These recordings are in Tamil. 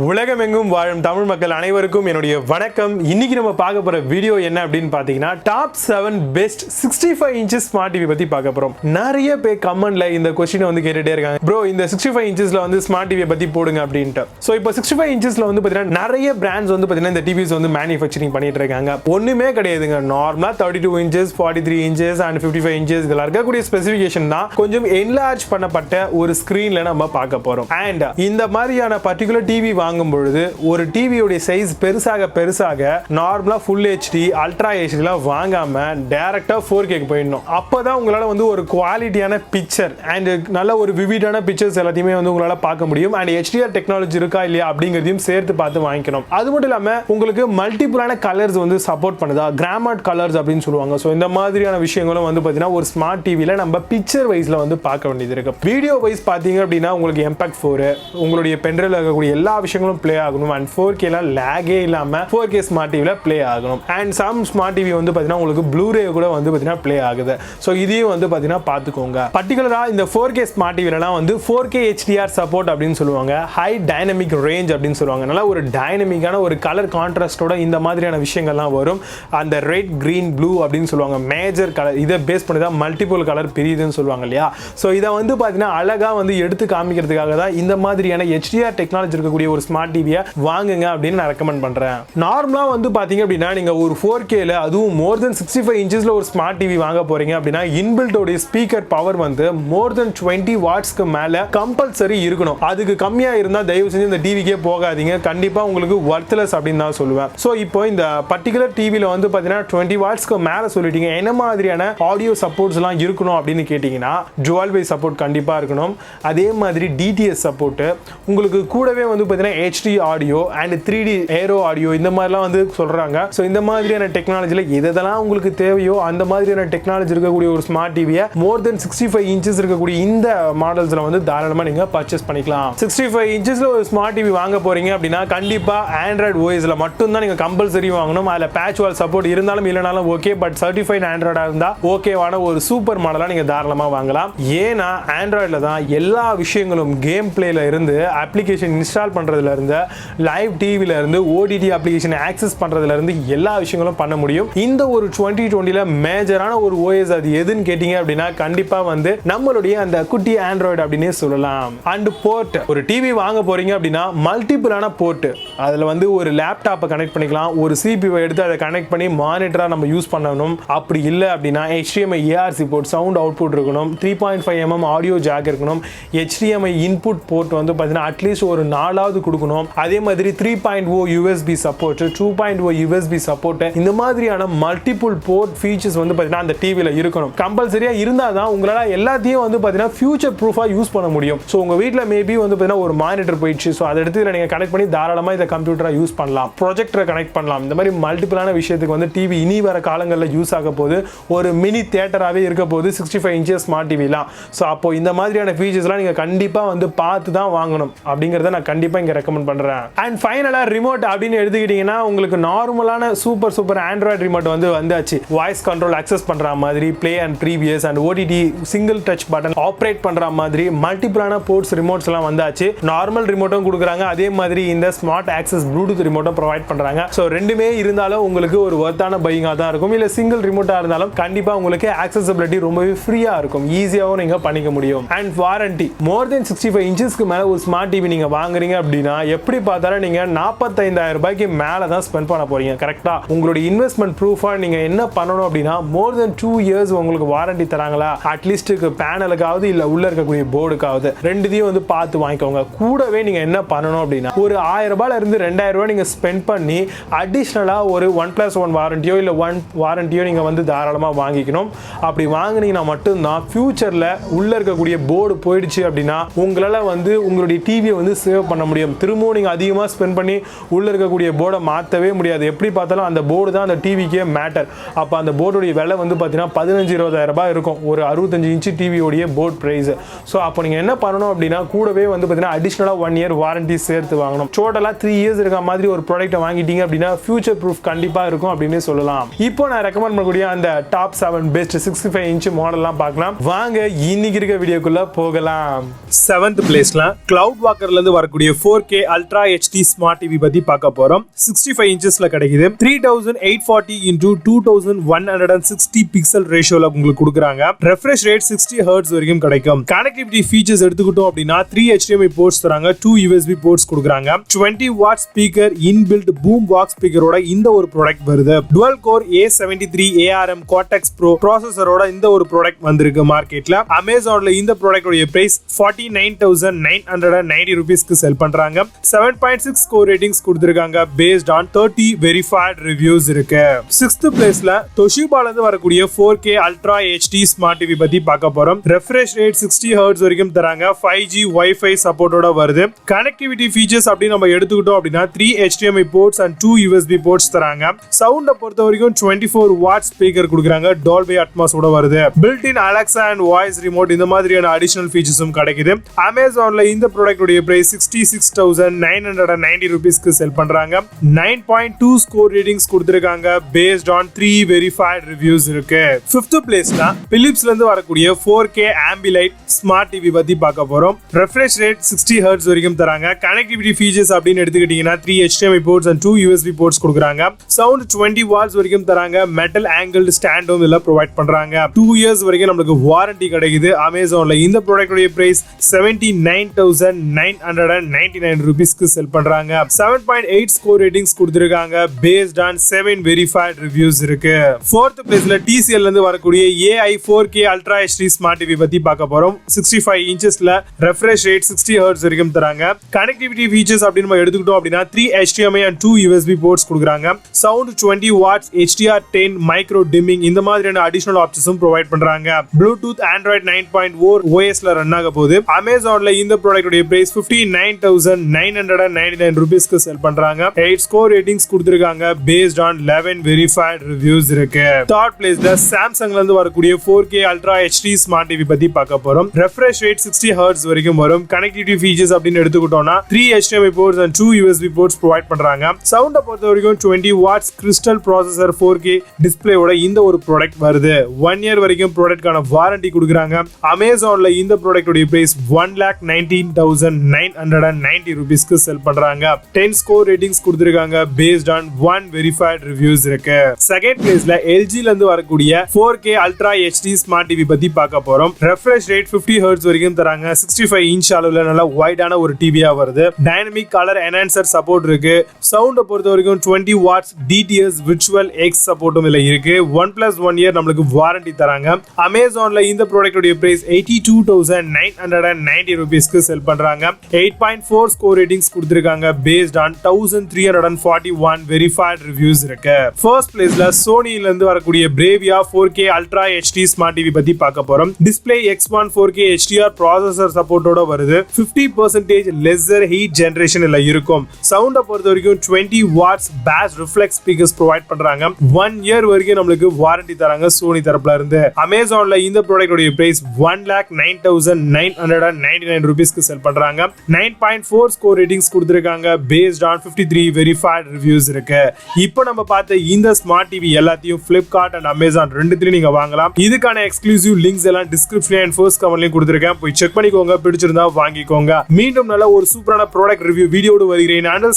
உலகமெங்கும் வாழும் தமிழ் மக்கள் அனைவருக்கும் என்னுடைய வணக்கம். இன்னைக்கு நம்ம பார்க்க போற வீடியோ என்ன அப்படின்னு பாத்தீங்கன்னா top 7 best 65 inches smart TV பத்தி பார்க்க போறோம். நிறைய பேர் கமெண்ட்ல இந்த क्वेश्चन வந்து கேட்டுட்டே இருக்காங்க, ப்ரோ இந்த 65 இன்ச்சஸ்ல வந்து ஸ்மார்ட் டிவி பத்தி போடுங்க அப்படின்ட்டு. சோ இப்போ 65 இன்ச்சஸ்ல வந்து பாத்தீங்கன்னா நிறைய பிராண்ட்ஸ் வந்து பாத்தீங்கன்னா இந்த டிவிஸ் வந்து மேனுஃபேக்சரிங் பண்ணிட்டு இருக்காங்க. ஒண்ணுமே கிடையாதுங்க, நார்மலா 32 இன்ச்சஸ் 43 இன்ச்சஸ் அண்ட் 55 இன்ச்சஸ் இதெல்லாம் இருக்கக்கூடிய ஸ்பெசிஃபிகேஷன் தான் கொஞ்சம் என்லார்ஜ் பண்ணப்பட்ட ஒரு ஸ்கிரீன்ல நம்ம பார்க்க போறோம். அண்ட் இந்த மாதிரியான பர்டிகுலர் டிவி வாங்கும் பொழுது ஒரு டிவியோட சைஸ் பெருசாக நார்மலா ஃபுல் HD அல்ட்ரா HDலாம் வாங்காம டைரக்டா 4K க்கு போயிடணும். அப்பதான் உங்களால வந்து ஒரு குவாலிட்டியான பிக்சர் அண்ட் நல்ல ஒரு விவிடான பிக்சர்ஸ் எல்லாத்தையுமே வந்து உங்களால பார்க்க முடியும். அண்ட் HDR டெக்னாலஜி இருக்கா இல்லையா அப்படிங்கறதையும் சேர்த்து பார்த்து வாங்கிக்கணும். அது மட்டும் இல்லாம உங்களுக்கு மல்டிபிளான கலர்ஸ் வந்து சப்போர்ட் பண்ணுதா, கிராமட் கலர்ஸ் அப்படின்னு சொல்லுவாங்க. ஸோ இந்த மாதிரியான விஷயங்களும் வந்து பார்த்தீங்கன்னா ஒரு ஸ்மார்ட் டிவியில் நம்ம பிக்சர் வைஸ்ல வந்து பார்க்க வேண்டியது இருக்கு. வீடியோ வைஸ் பார்த்தீங்க அப்படின்னா உங்களுக்கு எம்பேக்ட் 4 உங்களுடைய பென்ட்ரைவ்ல இருக்கக்கூடிய எல்லா விஷயங்களும் ப்ளே ஆகணும். அண்ட் 4K லேகே இல்லாம 4K ஸ்மார்ட் டிவில ப்ளே ஆகணும். அண்ட் சம் ஸ்மார்ட் டிவி வந்து பார்த்தீங்கன்னா உங்களுக்கு ப்ளூரே கூட வந்து பார்த்தீங்கன்னா ப்ளே ஆகுது. ஸோ இதையும் வந்து பார்த்தீங்கன்னா பார்த்துக்கோங்க. பர்டிகுலரா இந்த 4K ஸ்மார்ட் டிவிலாம் வந்து 4K HDR சப்போர்ட் அப்படின்னு சொல்லுவாங்க, ஹை டைனமிக் ரேஞ்ச் அப்படின்னு சொல்லுவாங்க. நல்லா ஒரு டைனமிக்கான ஒரு கலர் கான்ட்ராஸ்டோட இந்த மாதிரியான விஷயங்கள்லாம் வரும். அந்த ரெட் கிரீன் ப்ளூ அப்படின்னு சொல்லுவாங்க மேஜர் கலர், இதை பேஸ் பண்ணி தான் மல்டிபிள் கலர் பிரியுதுன்னு சொல்லுவாங்க இல்லையா. ஸோ இதை வந்து பார்த்தீங்கன்னா அழகா வந்து எடுத்து காமிக்கிறதுக்காக தான் இந்த மாதிரியான HDR டெக்னாலஜி இருக்கக்கூடிய ஒரு ஸ்மார்ட் டிவியை வாங்குங்க அப்படின்னு நான் ரெக்கமெண்ட் பண்றேன். நார்மலா வந்து பாத்தீங்க அப்படின்னா நீங்க ஒரு 4K அதுவும் மோர் தென் 65 இன்ச்சஸ்ல ஒரு ஸ்மார்ட் டிவி வாங்க போறீங்க அப்படின்னா இன்பில்ட் உடைய ஸ்பீக்கர் பவர் வந்து மோர் தென் 20 வாட்ஸ்க்கு மேல கம்பல்சரி இருக்கணும். அதுக்கு கம்மியா இருந்தா தயவு செஞ்சு இந்த டிவிக்கே போகாதீங்க, கண்டிப்பா உங்களுக்கு வர்த்லெஸ் அப்படின்னு தான் சொல்லுவேன். ஸோ இப்போ இந்த பர்டிகுலர் டிவில வந்து பாத்தீங்கன்னா 20 வாட்ஸ்க்கு மேல சொல்லிட்டீங்க, என்ன மாதிரியான ஆடியோ சப்போர்ட்ஸ் எல்லாம் இருக்கணும் அப்படின்னு கேட்டீங்கன்னா டுவல் வே சப்போர்ட் கண்டிப்பா இருக்கணும். அதே மாதிரி DTS சப்போர்ட், உங்களுக்கு கூடவே வந்து பாத்தீங்கன்னா HD ஆடியோ அண்ட் 3D ஏரோ ஆடியோ இந்த மாதிரிலாம் வந்து சொல்றாங்க. ஸோ இந்த மாதிரியான டெக்னாலஜியில் எதெல்லாம் உங்களுக்கு தேவையோ அந்த மாதிரியான டெக்னாலஜி இருக்கக்கூடிய ஒரு ஸ்மார்ட் டிவியை மோர் தென் 65 இன்ச்சஸ் இருக்கக்கூடிய இந்த மாடல்ஸ்ல வந்து தாராளமாக நீங்க பர்ச்சேஸ் பண்ணிக்கலாம். 65 இன்ச்சஸ்ல ஒரு ஸ்மார்ட் டிவி வாங்க போறீங்க அப்படின்னா கண்டிப்பா ஆண்ட்ராய்டு ஓஎஸ்ல மட்டும் தான் நீங்க கம்பல்சரி வாங்கணும். அதில் பேட்ச் வால் சப்போர்ட் இருந்தாலும் இல்லைனாலும் ஓகே, பட் சர்டிஃபைட் ஆண்ட்ராய்டா இருந்தா ஓகேவான ஒரு சூப்பர் மாடலா நீங்க தாராளமாக வாங்கலாம். ஏன்னா ஆண்ட்ராய்டில் தான் எல்லா விஷயங்களும் கேம் பிளேல இருந்து அப்ளிகேஷன் இன்ஸ்டால் பண்றதுல இருந்து லைவ் டிவில இருந்து OTT அப்ளிகேஷன் ஆக்சஸ் பண்றதுல இருந்து எல்லா விஷயங்களும் பண்ண முடியும். இந்த ஒரு 2020ல மேஜரான ஒரு OS அது எதுன்னு கேட்டீங்க அப்படின்னா கண்டிப்பா வந்து நம்மளுடைய அந்த குட்டி ஆண்ட்ராய்டு அப்படின்னே சொல்லலாம். அண்ட் போர்ட், ஒரு டிவி வாங்க போறீங்க அப்படின்னா மல்டிபிளான போர்ட், அதுல வந்து ஒரு லேப்டாப்பை கனெக்ட் பண்ணிக்கலாம், ஒரு CPU எடுத்து அதை கனெக்ட் பண்ணி மானிட்டரா நம்ம யூஸ் பண்ணணும். அப்படி இல்லை அப்படின்னா HDMI ARC port sound output இருக்கணும், 3.5mm ஆடியோ ஜாக் இருக்கணும், HDMI இன்புட் போர்ட் வந்து பார்த்தீங்கன்னா அட்லீஸ்ட் ஒரு 4ஆவது கொடுக்கணும். அதே மாதிரி 3.0 USB சப்போர்ட், 2.0 USB சப்போர்ட், இந்த மாதிரியான மல்டிபிள் போர்ட் ஃபீச்சர்ஸ் வந்து பார்த்தீங்கன்னா அந்த டிவியில் இருக்கணும். கம்பல்சரியா இருந்தால் தான் உங்களால் எல்லாத்தையும் வந்து பார்த்தீங்கன்னா ஃபியூச்சர் ப்ரூஃபாக யூஸ் பண்ண முடியும். ஸோ உங்கள் வீட்டில் மேபி வந்து பார்த்தீங்கன்னா ஒரு மானிட்டர் போயிடுச்சு, ஸோ அதை எடுத்து நீங்கள் கனெக்ட் பண்ணி தாராளமாக இதை கம்ப்யூட்டராக யூஸ் பண்ணலாம், ப்ரொஜெக்டரை கனெக்ட் பண்ணலாம். இந்த மாதிரி மல்டிபிளான விஷயத்துக்கு வந்து டிவி இனி வர காலங்களில் யூஸ் ஆக போது, ஒரு மினி தியேட்டராகவே இருக்க போது 65 இன்ச்சஸ் ஸ்மார்ட் டிவிலாம். ஸோ அப்போ இந்த மாதிரியான ஃபீச்சர்ஸ்லாம் நீங்கள் கண்டிப்பாக வந்து பார்த்து தான் வாங்கணும் அப்படிங்கிறத நான் கண்டிப்பாக இங்கே ரெக்கமெண்ட் பண்ணுறேன். அண்ட் ஃபைனலா ரிமோட் அப்படின்னு எடுத்துக்கிட்டீங்கன்னா உங்களுக்கு நார்மலான சூப்பர் ஆண்ட்ராய்டு ரிமோட் வந்து வந்தாச்சு. வாய்ஸ் கண்ட்ரோல் அக்சஸ் பண்ற மாதிரி, play and previous and OTT single touch button operate பண்ற மாதிரி மல்டிபிளான போர்ட்ஸ் ரிமோட்ஸ் எல்லாம் வந்தாச்சு. நார்மல் ரிமோட்டும் கொடுக்குறாங்க, அதே மாதிரி இந்த ஸ்மார்ட் ஆக்சஸ் ப்ளூடூத் ரிமோட்டும் ப்ரொவைட் பண்றாங்க. ஸோ ரெண்டுமே இருந்தாலும் உங்களுக்கு ஒரு வர்த்தான பையிங்கா தான் இருக்கும். இல்ல சிங்கிள் ரிமோட்டா இருந்தாலும் கண்டிப்பா உங்களுக்கு ஆக்சஸபிலிட்டி ரொம்பவே ஃப்ரீயா இருக்கும், ஈஸியாகவும் நீங்க பண்ணிக்க முடியும். அண்ட் வாரண்டி, மோர் தென் 65 இன்ச்சஸ்க்கு மேல ஒரு ஸ்மார்ட் டிவி நீங்க வாங்குறீங்க அப்படின்னா எப்படி பார்த்தாலும் நீங்க 45,000 ரூபாய்க்கு மேல தான் ஸ்பெண்ட் பண்ண போறீங்க. கரெக்டா? உங்களுடைய இன்வெஸ்ட்மெண்ட் ப்ரூஃபா நீங்க என்ன பண்ணணும் அப்படின்னா மோர் தென் 2 இயர்ஸ் உங்களுக்கு வாரண்டி தராங்களா, அட்லீஸ்ட் பேனலுக்காவது இல்ல உள்ள இருக்கக்கூடிய போர்டுக்காவது ரெண்டுத்தையும் வந்து பார்த்து வாங்கிக்கோங்க. கூடவே நீங்க என்ன பண்ணணும் அப்படின்னா ஒரு 1000 ரூபாயில இருந்து 2000 ரூபாய் நீங்க ஸ்பெண்ட் பண்ணி அடிஷனலா ஒரு 1+1 வாரண்டியோ இல்ல 1 வாரண்டியோ நீங்க வந்து தாராளமா வாங்கிக்கணும். அப்படி வாங்கினீங்கன்னா மட்டும்தான் ஃபியூச்சர்ல உள்ள இருக்கக்கூடிய போர்டு போயிடுச்சு அப்படின்னா உங்களால வந்து உங்களுடைய டிவியை வந்து சேவ் பண்ண முடியும். திரும்பவும் நீங்க அதிகமாக ஸ்பெண்ட் பண்ணி உள்ள இருக்கக்கூடிய போர்டை மாற்றவே முடியாது. எப்படி பார்த்தாலும் அந்த போர்டு தான் அந்த டிவிக்கே மேட்டர். அப்போ அந்த போர்டுடைய விலை வந்து பார்த்தீங்கன்னா 15-20,000 ரூபாய் இருக்கும், ஒரு 65 இன்ச்சு டிவியோடைய போர்ட் பிரைஸ். ஸோ அப்போ நீங்கள் என்ன பண்ணணும் அப்படின்னா கூடவே வந்து பார்த்தீங்கன்னா அடிஷனலாக 1 இயர் வாரண்டி சேர்த்து வாங்கணும். டோட்டலாக 3 இயர்ஸ் இருக்க மாதிரி ஒரு ப்ராடக்ட்டை வாங்கிட்டீங்க அப்படின்னா ஃபியூச்சர் ப்ரூஃப் கண்டிப்பாக இருக்கும் அப்படின்னு சொல்லலாம். இப்போ நான் ரெக்கமெண்ட் பண்ணக்கூடிய அந்த டாப் 7 பெஸ்ட் 65 இன்ச் மாடல்லாம் பார்க்கலாம். வாங்க இன்னைக்கு இருக்க வீடியோக்குள்ள போகலாம். 7th பிளேஸ்ல CloudWalkerல இருந்து வரக்கூடிய 4K 4K Ultra HD Smart TV பத்தி பார்க்க போறோம். 65 inchesல கிடைக்குது. 3840 into 2160 pixel ratioல உங்களுக்கு கொடுக்குறாங்க. refresh rate 60 Hz வரைக்கும் கிடைக்கும். connectivity features எடுத்துக்கிட்டோம் அப்படின்னா 3 HDMI ports தராங்க, 2 USB ports கொடுக்குறாங்க. 20 watt speaker inbuilt boom box speakerோட இந்த ஒரு ப்ராடக்ட் வருது. dual core A73 ARM Cortex Pro processorோட இந்த ஒரு ப்ராடக்ட் வந்திருக்கு மார்க்கெட்ல. அமேசான்ல இந்த ப்ராடக்ட் உடைய பிரைஸ் 49,990 ரூபீஸ்க்கு செல் பண்றாங்க. 7.6 ஸ்கோர் ரேட்டிங்ஸ் கொடுத்திருக்காங்க based on 30 verified reviews இருக்கு. 6th பிளேஸ்ல Toshiba ல இருந்து வரக்கூடிய 4K Ultra HD Smart TV பத்தி பார்க்க போறோம். refresh rate 60 Hz வரைக்கும் தராங்க. 5G Wi-Fi சப்போர்ட்டோட வருது. கனெக்டிவிட்டி ஃபீச்சர்ஸ் அப்படி நம்ம எடுத்துக்கிட்டோம் அப்படின்னா 3 HDMI ports and 2 USB ports தராங்க. சவுண்ட பொறுத்த வரைக்கும் 24 வாட் ஸ்பீக்கர் கொடுக்குறாங்க. Dolby Atmos ஓட வருது. built-in Alexa and voice remote இந்த மாதிரியான அடிஷனல் ஃபீச்சர்ஸும் கிடைக்குது. அமேசான்ல இந்த ப்ராடக்ட் உடைய பிரைஸ் 66,990 ரூபீஸ்க்கு செல் பண்றாங்க. 9.2 ஸ்கோர் ரேட்டிங்ஸ் கொடுத்திருக்காங்க based on 3 verified reviews இருக்கு. 5th பிளேஸ்ல பிலிப்ஸ்ல இருந்து வரக்கூடிய 4K Ambilight Smart TV பத்தி பார்க்க போறோம். refresh rate 60 Hz வரைக்கும் தராங்க. கனெக்டிவிட்டி ஃபீச்சர்ஸ் அப்படின்னு எடுத்துக்கிட்டீங்கன்னா 3 HDMI ports and 2 USB ports கொடுக்குறாங்க. சவுண்ட் 20 வாட்ஸ் வரைக்கும் தராங்க. மெட்டல் ஆங்கிள்டு ஸ்டாண்டும் இதெல்லாம் ப்ரொவைட் பண்றாங்க. 2 இயர்ஸ் வரைக்கும் நமக்கு வாரண்டி கிடைக்குது. அமேசான்ல இந்த ப்ராடக்ட் உடைய பிரைஸ் 79,999 ரூபீஸ்க்கு செல் பண்றாங்க. 7.8 ஸ்கோர் ரேட்டிங்ஸ் கொடுத்திருக்காங்க based on 7 verified reviews இருக்கு. 4th பிளேஸ்ல TCL ல இருந்து வரக்கூடிய AI 4K Ultra HD Smart TV பத்தி பார்க்க போறோம். 65 inchesல refresh rate 60 Hz வரைக்கும் தராங்க. கனெக்டிவிட்டி ஃபீச்சர்ஸ் அப்படி நம்ம எடுத்துக்கிட்டோம் அப்படின்னா 3 HDMI and 2 USB ports கொடுக்குறாங்க. Sound 20 watts HDR10 micro dimming இந்த மாதிரியான அடிஷனல் ஆப்ஷன்ஸும் ப்ரொவைட் பண்றாங்க. Bluetooth Android 9.4 OS ல ரன் ஆக போகுது. அமேசான்ல இந்த ப்ராடக்ட் உடைய பிரைஸ் 59,999 ரூபீஸ்க்கு செல் பண்றாங்க. 8 ஸ்கோர் ரேட்டிங்ஸ் கொடுத்திருக்காங்க based on 11 verified reviews இருக்கு. 3rd பிளேஸ்ல சாம்சங்ல இருந்து வரக்கூடிய 4K Ultra HD Smart TV பத்தி பார்க்க போறோம். refresh rate 60 Hz வரைக்கும் வரும். கனெக்டிவிட்டி ஃபீச்சர்ஸ் அப்படின்னு எடுத்துக்கிட்டோம்னா 3 HDMI ports and 2 USB ports provide பண்றாங்க. சவுண்ட பொறுத்த வரைக்கும் 20 watts crystal processor 4K டிஸ்ப்ளேயோட இந்த ஒரு ப்ராடக்ட் வருது. 1 இயர் வரைக்கும் ப்ராடக்ட்கான வாரண்டி கொடுக்குறாங்க. அமேசான்ல இந்த ப்ராடக்ட் உடைய பிரைஸ் 1,19,990 ரூபீஸ்க்கு செல் பண்றாங்க. 10 ஸ்கோர் ரேட்டிங்ஸ் கொடுத்திருக்காங்க based on 1 verified reviews இருக்கு. 2nd பிளேஸ்ல LG ல இருந்து வரக்கூடிய 4K Ultra HD Smart TV பத்தி பார்க்க போறோம். refresh rate 50 Hz வரைக்கும் தராங்க. 65 inch அளவுல நல்ல வைடான ஒரு டிவியா வருது. டைனமிக் கலர் என்ஹான்சர் சப்போர்ட் இருக்கு. சவுண்ட பொறுத்த வரைக்கும் 20 watts DTS virtual X சப்போர்ட்டும் இல்ல இருக்கு. 1+1 இயர் நமக்கு வாரண்டி தராங்க. அமேசான்ல இந்த ப்ராடக்ட் உடைய பிரைஸ் 82,990 ரூபீஸ்க்கு செல் பண்றாங்க. 8.4 ஸ்கோர் ரேட்டிங்ஸ் கொடுத்திருக்காங்க based on 1341 verified reviews இருக்கு. 1st பிளேஸ்ல Sony ல இருந்து வரக்கூடிய Bravia 4K Ultra HD Smart TV பத்தி பார்க்க போறோம். Display X1 4K HDR processor சப்போர்ட்டோட வருது. 50% lesser heat generation இல்ல இருக்கும். சவுண்ட பொறுத்த வரைக்கும் 20 watts bass reflex speakers provide பண்றாங்க. 1 இயர் வரைக்கும் நமக்கு வாரண்டி தராங்க Sony தரப்புல இருந்து. அமேசான்ல இந்த ப்ராடக்ட் உடைய பிரைஸ் 1,09,999 ரூபீஸ்க்கு செல் பண்றாங்க. 9.4 ஸ்கோர் ரேட்டிங்ஸ் கொடுத்திருக்காங்க based on 53 verified reviews இருக்கு. இப்போ நம்ம பார்த்த இந்த ஸ்மார்ட் டிவி எல்லாத்தையும் Flipkart and Amazon ரெண்டுத்துலயும் நீங்க வாங்கலாம். இதுக்கான எக்ஸ்க்ளூசிவ் லிங்க்ஸ் எல்லாம் டிஸ்கிரிப்ஷன்ல and first கமெண்ட்லயும் கொடுத்திருக்கேன். போய் செக் பண்ணிக்கோங்க. பிடிச்சிருந்தா வாங்கிக்கோங்க. மீண்டும் நல்ல ஒரு சூப்பரான ப்ராடக்ட் ரிவ்யூ வீடியோடு வருகிறேன்.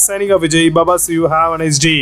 Signing off, Vijay. Baba, see you. Have a nice day.